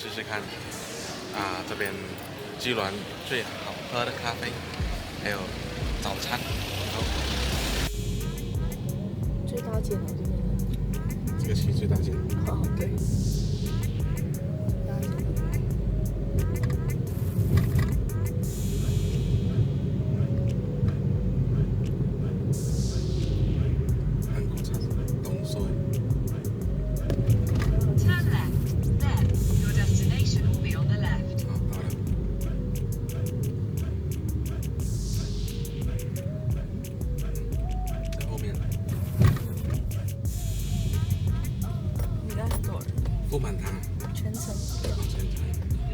试试看这边居銮最好喝的咖啡，还有早餐。好，最大间了这边。这个是最大间。哦，对。大间。韩国茶东寿。Turn left. Then your destination will be on the left. 好，到了。在后面。应该很多人。富满堂。全程。全程。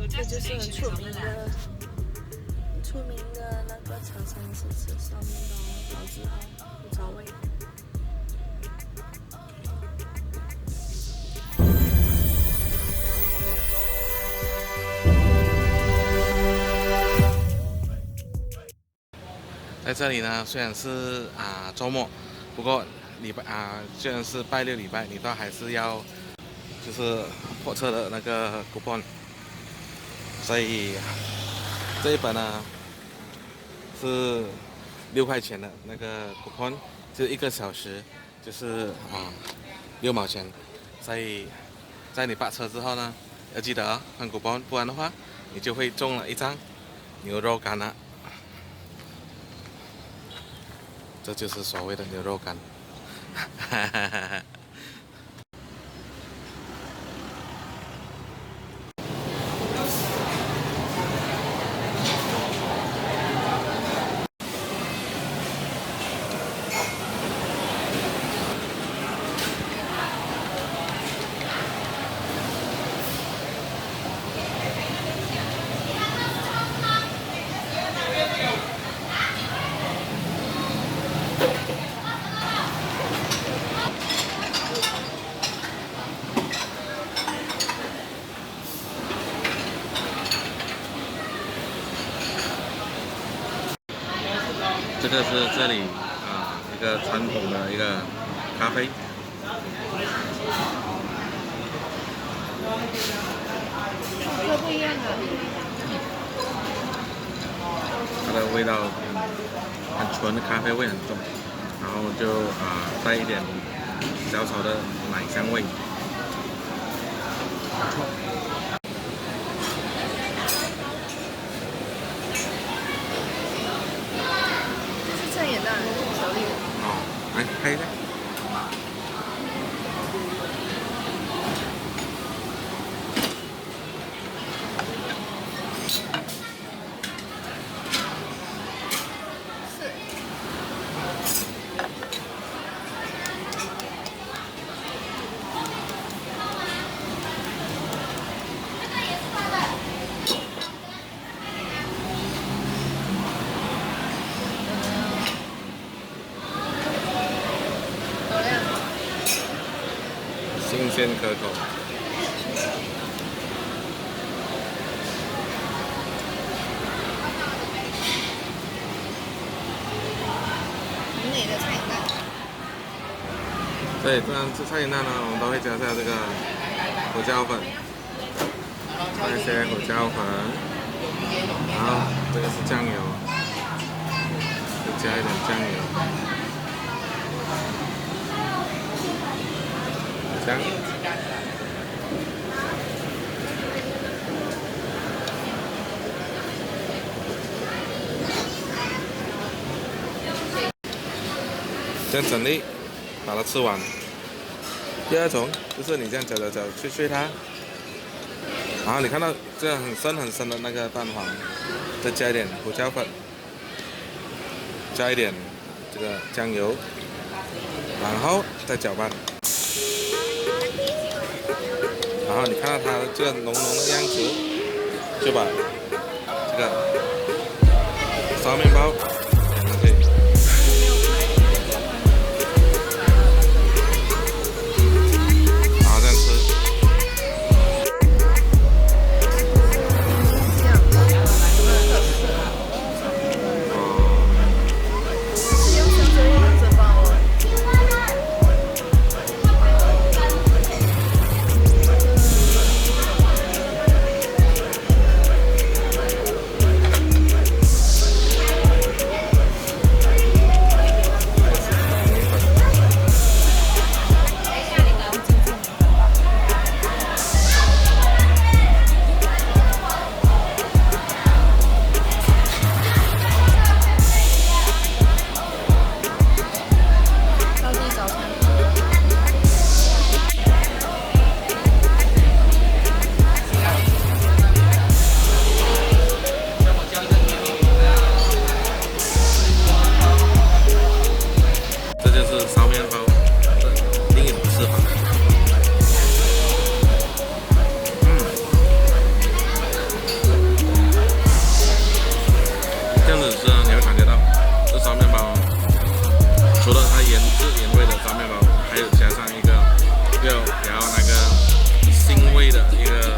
这就是很出名的那个茶餐室，吃上面的老字号古早味。在这里呢，虽然是周末，不过虽然是拜六礼拜，你都还是要就是火车的那个 coupon， 所以这一本呢是6块钱的那个 coupon， 就1个小时就是6毛钱，所以在你扒车之后呢，要记得换 coupon， 不然的话你就会中了一张牛肉干了。这就是所谓的牛肉干。这个是这里一个传统的一个咖啡，都不一样的。它的味道很纯的咖啡味很重，然后就带一点小小的奶香味。这也大巧克力。来拍一下。新鲜可口。很美的菜蛋。对，这样吃菜蛋呢，我们都会加上这个胡椒粉，加一些胡椒粉，然后这个是酱油，就加一点酱油，这样。这样整粒，把它吃完。第二种就是你这样搅搅搅，碎它，然后你看到这样很深的那个蛋黄，再加一点胡椒粉，加一点这个酱油，然后再搅拌。然后你看到它这个浓浓的样子，就把这个烧面包点上去。然后那个腥味的一个